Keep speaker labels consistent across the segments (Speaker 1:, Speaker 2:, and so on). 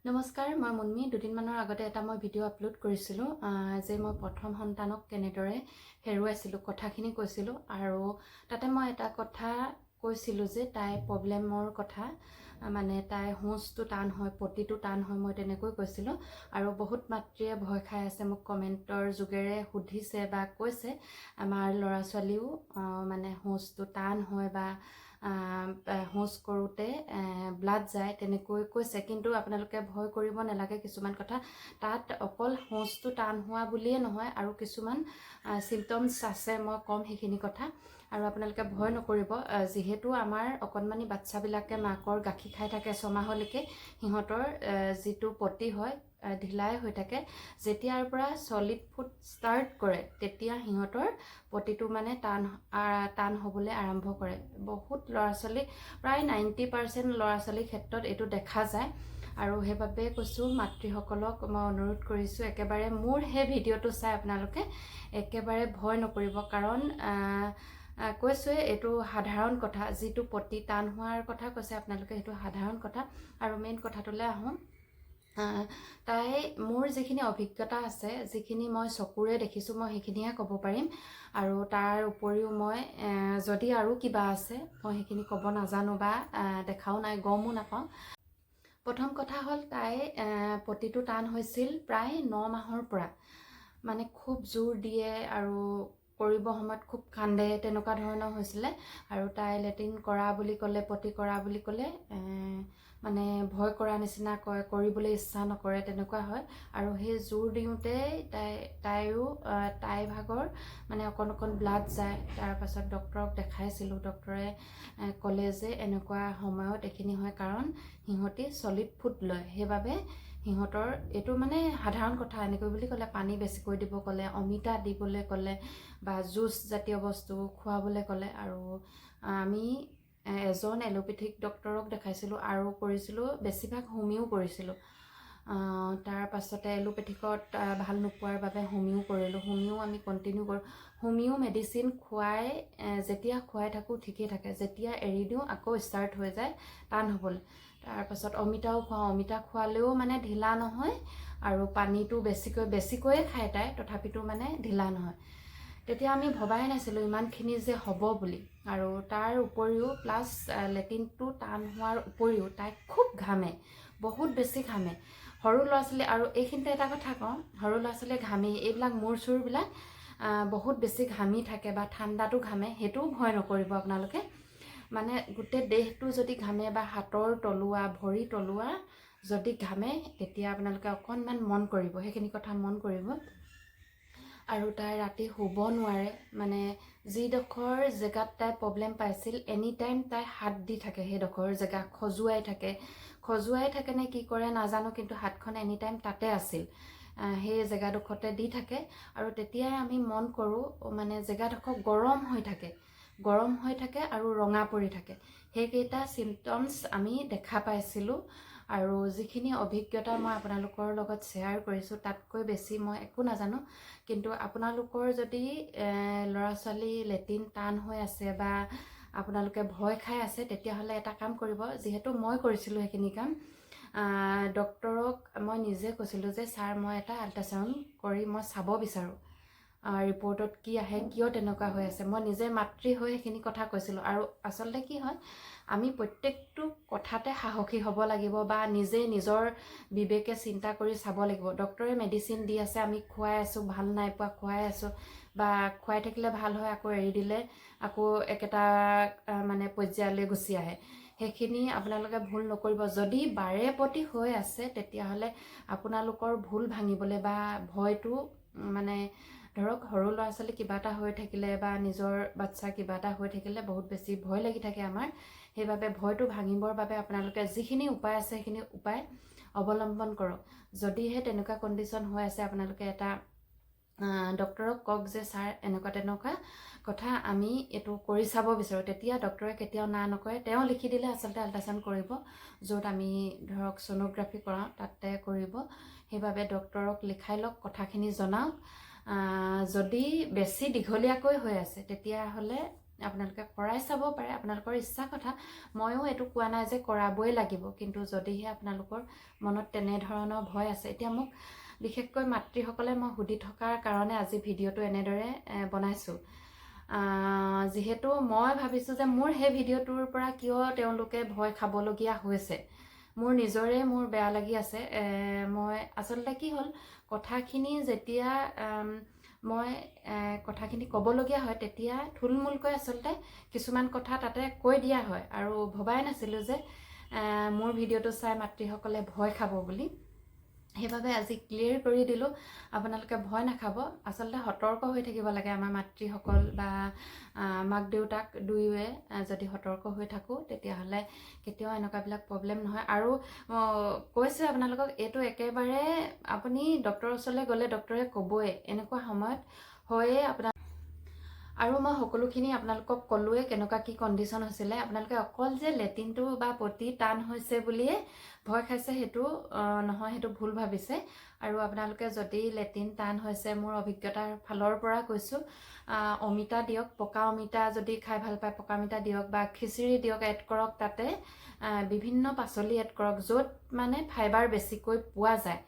Speaker 1: নমস্কাৰ, মই মুন্মি। দুদিনমানৰ আগতে এটা মই ভিডিঅ' আপলোড কৰিছিলোঁ যে মই প্ৰথম সন্তানক কেনেদৰে হেৰুৱাইছিলোঁ, কথাখিনি কৈছিলোঁ। আৰু তাতে মই এটা কথা কৈছিলোঁ যে তাইৰ প্ৰব্লেমৰ কথা, মানে তাইৰ হোঁচটো টান হয়, পতিটো টান হয়, মই তেনেকৈ কৈছিলোঁ। আৰু বহুত মাতৃয়ে ভয় খাই আছে, মোক কমেণ্টৰ যোগেৰে সুধিছে বা কৈছে আমাৰ ল'ৰা ছোৱালীও মানে হোঁচটো টান হয় বা হোঁচ কৰোঁতে ব্লাড যায়, তেনেকৈ কৈছে। কিন্তু আপোনালোকে ভয় কৰিব নালাগে। কিছুমান কথা তাত অকল হোঁচটো টান হোৱা বুলিয়ে নহয়, আৰু কিছুমান চিমটমছ আছে, মই ক'ম সেইখিনি কথা। আৰু আপোনালোকে ভয় নকৰিব। যিহেতু আমাৰ অকণমানি বাচ্ছাবিলাকে মাকৰ গাখীৰ খাই থাকে ছমাহলৈকে, সিহঁতৰ যিটো পতি হয় ঢিলাই হৈ থাকে। যেতিয়াৰ পৰা চলিড ফুড ষ্টাৰ্ট কৰে তেতিয়া সিহঁতৰ পতিটো মানে টান হ'বলৈ আৰম্ভ কৰে। বহুত ল'ৰা ছোৱালী, প্ৰায় 90% ল'ৰা ছোৱালীৰ ক্ষেত্ৰত এইটো দেখা যায়। আৰু সেইবাবে কৈছোঁ, মাতৃসকলক মই অনুৰোধ কৰিছোঁ, একেবাৰে মোৰ সেই ভিডিঅ'টো চাই আপোনালোকে একেবাৰে ভয় নকৰিব। কাৰণ কৈছোঁৱে এইটো সাধাৰণ কথা। যিটো পতি টান হোৱাৰ কথা কৈছে আপোনালোকে, সেইটো সাধাৰণ কথা। আৰু মেইন কথাটোলৈ আহোঁ। তাই মোৰ যিখিনি অভিজ্ঞতা আছে, যিখিনি মই চকুৰে দেখিছোঁ, মই সেইখিনিহে ক'ব পাৰিম। আৰু তাৰ উপৰিও মই যদি আৰু কিবা আছে মই সেইখিনি ক'ব নাজানো বা দেখাও নাই, গমো নাপাওঁ। প্ৰথম কথা হ'ল, তাই পতিটো টান হৈছিল প্ৰায় 9 মাহৰ পৰা। মানে খুব জোৰ দিয়ে আৰু কৰিব সময়ত খুব কান্দে, তেনেকুৱা ধৰণৰ হৈছিলে। আৰু তাই লেট্ৰিন কৰা বুলি ক'লে, পতি কৰা বুলি ক'লে মানে ভয় কৰা নিচিনা কয়, কৰিবলৈ ইচ্ছা নকৰে, তেনেকুৱা হয়। আৰু সেই জোৰ দিওঁতেই তাইৰ ভাগৰ মানে অকণ ব্লাড যায়। তাৰপাছত ডক্টৰক দেখাইছিলোঁ। ডক্টৰে ক'লে যে এনেকুৱা সময়ত এইখিনি হয়, কাৰণ সিহঁতি চলিড ফুড লয়। সেইবাবে সিহঁতৰ এইটো মানে সাধাৰণ কথা। এনেকৈ বুলি ক'লে, পানী বেছিকৈ দিব ক'লে, অমিতা দিবলৈ ক'লে বা জুচ জাতীয় বস্তু খুৱাবলৈ ক'লে। আৰু আমি এজন এলোপেথিক ডক্টৰক দেখাইছিলোঁ আৰু কৰিছিলোঁ বেছিভাগ হোমিও কৰিছিলোঁ। তাৰ পাছতে এলোপেথিকত ভাল নোপোৱাৰ বাবে হোমিও কৰিলোঁ। হোমিও আমি কণ্টিনিউ কৰোঁ। হোমিও মেডিচিন যেতিয়া খুৱাই থাকোঁ ঠিকেই থাকে। যেতিয়া এৰি দিওঁ আকৌ ষ্টাৰ্ট হৈ যায় টান হ'বলৈ। তাৰপাছত অমিতাও খুৱাওঁ। অমিতা খোৱালেও মানে ঢিলা নহয়, আৰু পানীটো বেছিকৈয়ে খায় তাই, তথাপিতো মানে ঢিলা নহয়। তেতিয়া আমি ভবাই নাছিলোঁ ইমানখিনি যে হ'ব বুলি। আৰু তাৰ উপৰিও প্লাছ লেট্ৰিনটো টান হোৱাৰ উপৰিও তাই খুব ঘামে, বহুত বেছি ঘামে। সৰু ল'ৰা ছোৱালী, আৰু এইখিনিতে এটা কথা কওঁ, সৰু ল'ৰা ছোৱালীয়ে ঘামেই, এইবিলাক মূৰ চুৰবিলাক বহুত বেছি ঘামি থাকে বা ঠাণ্ডাটো ঘামে, সেইটোও ভয় নকৰিব আপোনালোকে। মানে গোটেই দেহটো যদি ঘামে বা হাতৰ তলুৱা, ভৰি তলুৱা যদি ঘামে, তেতিয়া আপোনালোকে অকণমান মন কৰিব, সেইখিনি কথা মন কৰিব। আৰু তাই ৰাতি শুব নোৱাৰে। মানে যিডোখৰ জেগাত তাই প্ৰব্লেম পাইছিল, এনি টাইম তাই হাত দি থাকে, সেইডোখৰ জেগা খজুৱাই থাকে নে কি কৰে নাজানো, কিন্তু হাতখন এনি টাইম তাতে আছিল, সেই জেগাডোখৰতে দি থাকে। আৰু তেতিয়াই আমি মন কৰোঁ, মানে জেগাডোখৰ গৰম হৈ থাকে আৰু ৰঙা পৰি থাকে। সেইকেইটা চিমটমছ আমি দেখা পাইছিলোঁ। আৰু যিখিনি অভিজ্ঞতা মই আপোনালোকৰ লগত শ্বেয়াৰ কৰিছোঁ, তাতকৈ বেছি মই একো নাজানো। কিন্তু আপোনালোকৰ যদি ল'ৰা ছোৱালী লেট্ৰিন টান হৈ আছে বা আপোনালোকে ভয় খাই আছে, তেতিয়াহ'লে এটা কাম কৰিব। যিহেতু মই কৰিছিলোঁ সেইখিনি কাম, ডক্টৰক মই নিজে কৈছিলোঁ যে ছাৰ, মই এটা আল্ট্ৰাচাউণ্ড কৰি মই চাব বিচাৰোঁ ৰিপৰ্টত কি আহে, কিয় তেনেকুৱা হৈ আছে। মই নিজে মাতৃ হৈ সেইখিনি কথা কৈছিলোঁ। আৰু আচলতে কি হয়, আমি প্ৰত্যেকটো কথাতে সাহসী হ'ব লাগিব বা নিজেই নিজৰ বিবেকে চিন্তা কৰি চাব লাগিব। ডক্টৰে মেডিচিন দি আছে, আমি খুৱাই আছোঁ, ভাল নাই পোৱা খুৱাই আছোঁ, বা খুৱাই থাকিলে ভাল হয়, আকৌ এৰি দিলে আকৌ একেটা মানে পৰ্যায়লৈ গুচি আহে। সেইখিনি আপোনালোকে ভুল নকৰিব। যদি বাৰে প্ৰতি হৈ আছে, তেতিয়াহ'লে আপোনালোকৰ ভুল ভাঙিবলৈ বা ভয়টো, মানে ধৰক সৰু ল'ৰা ছোৱালী কিবা এটা হৈ থাকিলে বা নিজৰ বাচ্ছা কিবা এটা হৈ থাকিলে বহুত বেছি ভয় লাগি থাকে আমাৰ। সেইবাবে ভয়টো ভাঙিবৰ বাবে আপোনালোকে যিখিনি উপায় আছে সেইখিনি উপায় অৱলম্বন কৰক। যদিহে তেনেকুৱা কণ্ডিশ্যন হৈ আছে, আপোনালোকে এটা ডক্টৰক কওক যে ছাৰ, এনেকুৱা তেনেকুৱা কথা, আমি এইটো কৰি চাব বিচাৰোঁ। তেতিয়া ডক্টৰে কেতিয়াও না নকৰে। তেওঁ লিখি দিলে আচলতে আল্ট্ৰাচাউণ্ড কৰিব, য'ত আমি ধৰক ছ'ন'গ্ৰাফি কৰাওঁ তাতে কৰিব। সেইবাবে ডক্টৰক লিখাই লওক, কথাখিনি জনাওক। যদি বেছি দীঘলীয়াকৈ হৈ আছে, তেতিয়াহ'লে আপোনালোকে কৰাই চাব পাৰে, আপোনালোকৰ ইচ্ছা কথা। ময়ো এইটো কোৱা নাই যে কৰাবই লাগিব, কিন্তু যদিহে আপোনালোকৰ মনত তেনেধৰণৰ ভয় আছে, এতিয়া মোক বিশেষকৈ মাতৃসকলে মই সুধি থকাৰ কাৰণে আজি ভিডিঅ'টো এনেদৰে বনাইছোঁ। যিহেতু মই ভাবিছোঁ যে মোৰ সেই ভিডিঅ'টোৰ পৰা কিয় তেওঁলোকে ভয় খাবলগীয়া হৈছে, মোৰ নিজৰে বেয়া লাগি আছে। মই আচলতে কি হ'ল, কথাখিনি যেতিয়া মই কথাখিনি ক'বলগীয়া হয়, তেতিয়া থুলমূলকৈ আচলতে কিছুমান কথা তাতে কৈ দিয়া হয়, আৰু ভবাই নাছিলোঁ যে মোৰ ভিডিঅ'টো চাই মাতৃসকলে ভয় খাব বুলি। সেইবাবে আজি ক্লিয়াৰ কৰি দিলোঁ, আপোনালোকে ভয় নাখাব। আচলতে সতৰ্ক হৈ থাকিব লাগে আমাৰ মাতৃসকল বা মাক দেউতাক দুয়োৱে। যদি সতৰ্ক হৈ থাকোঁ তেতিয়াহ'লে কেতিয়াও এনেকুৱাবিলাক প্ৰব্লেম নহয়। আৰু কৈছোঁ আপোনালোকক, এইটো একেবাৰে আপুনি ডক্টৰৰ ওচৰলৈ গ'লে ডক্টৰে ক'বই, এনেকুৱা সময়ত হয়ে আপোনাৰ। আৰু মই সকলোখিনি আপোনালোকক ক'লোৱে কেনেকুৱা কি কণ্ডিশ্যন হৈছিলে। আপোনালোকে অকল যে লেট্ৰিনটো বা পটি টান হৈছে বুলিয়ে ভয় খাইছে, সেইটো নহয়, সেইটো ভুল ভাবিছে। আৰু আপোনালোকে যদি লেট্ৰিন টান হৈছে, মোৰ অভিজ্ঞতাৰ ফালৰ পৰা কৈছোঁ, অমিতা দিয়ক, পকা অমিতা যদি খাই ভাল পায় পকা অমিতা দিয়ক, বা খিচিৰি দিয়ক, এড কৰক তাতে বিভিন্ন পাচলি এড কৰক য'ত মানে ফাইবাৰ বেছিকৈ পোৱা যায়।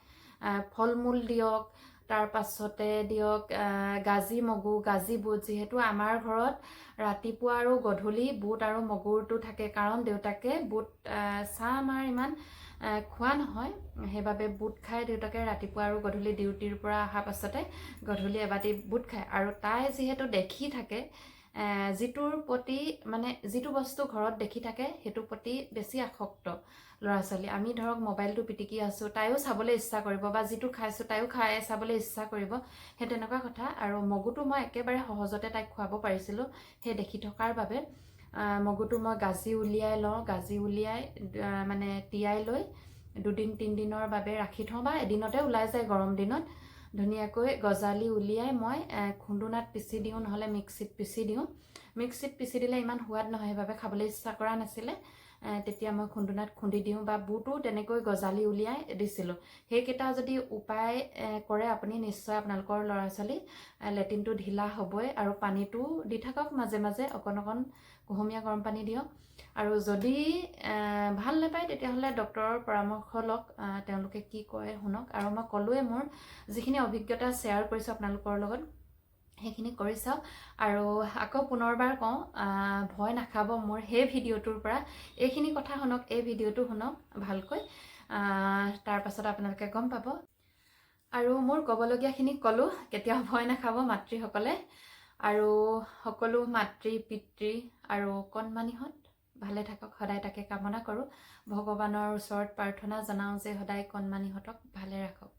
Speaker 1: ফল মূল দিয়ক, তাৰ পাছতে দিয়ক গাজি মগু, গাজি বুট। যিহেতু আমাৰ ঘৰত ৰাতিপুৱা আৰু গধূলি বুট আৰু মগুৰটো থাকে, কাৰণ দেউতাকে বুট চাহ আমাৰ ইমান খোৱা নহয়, সেইবাবে বুট খায় দেউতাকে ৰাতিপুৱা আৰু গধূলি ডিউটিৰ পৰা অহাৰ পাছতে গধূলি এবাটি বুট খায়। আৰু তাই যিহেতু দেখি থাকে, যিটোৰ প্ৰতি মানে যিটো বস্তু ঘৰত দেখি থাকে সেইটোৰ প্ৰতি বেছি আসক্ত ল'ৰা ছোৱালী। আমি ধৰক মোবাইলটো পিটিকি আছোঁ, তাইও চাবলৈ ইচ্ছা কৰিব, বা যিটো খাইছোঁ তাইও খাই চাবলৈ ইচ্ছা কৰিব, সেই তেনেকুৱা কথা। আৰু মগুটো মই একেবাৰে সহজতে তাইক খুৱাব পাৰিছিলোঁ সেই দেখি থকাৰ বাবে। মগুটো মই গাজি উলিয়াই লওঁ, গাজি উলিয়াই মানে তিয়াই লৈ 2-3 দিনৰ বাবে ৰাখি থওঁ, বা এদিনতে ওলাই যায় গৰম দিনত। ধুনীয়াকৈ গজালি উলিয়াই মই খুন্দুনাত পিচি দিওঁ, নহ'লে মিক্সিত পিচি দিওঁ। মিক্সিত পিচি দিলে ইমান সোৱাদ নহয়, সেইবাবে খাবলৈ ইচ্ছা কৰা নাছিলে। তেতিয়া মই খুন্দুনাত খুন্দি দিওঁ, বা বুটো তেনেকৈ গজালি উলিয়াই দিছিলোঁ। সেইকেইটা যদি উপায় কৰে আপুনি, নিশ্চয় আপোনালোকৰ ল'ৰা ছোৱালী লেট্ৰিনটো ঢিলা হ'বই। আৰু পানীটো দি থাকক মাজে মাজে, অকণ অকণ কুহুমীয়া গৰম পানী দিয়ক। আৰু যদি ভাল নাপায় তেতিয়াহ'লে ডক্টৰৰ পৰামৰ্শ লওক, তেওঁলোকে কি কয় শুনক। আৰু মই ক'লোৱে মোৰ যিখিনি অভিজ্ঞতা শ্বেয়াৰ কৰিছোঁ আপোনালোকৰ লগত, সেইখিনি কৰি চাওক। আৰু আকৌ পুনৰবাৰ কওঁ, ভয় নাখাব মোৰ সেই ভিডিঅ'টোৰ পৰা। এইখিনি কথা শুনক, এই ভিডিঅ'টো শুনক ভালকৈ, তাৰ পাছত আপোনালোকে গম পাব। আৰু মোৰ ক'বলগীয়াখিনি ক'লোঁ, কেতিয়াও ভয় নাখাব মাতৃসকলে। আৰু সকলো মাতৃ পিতৃ আৰু কণমানিহঁত ভালে থাকক, সদায় তাকে কামনা কৰোঁ। ভগৱানৰ ওচৰত প্ৰাৰ্থনা জনাওঁ যে সদায় কণমানিহঁতক ভালে ৰাখক।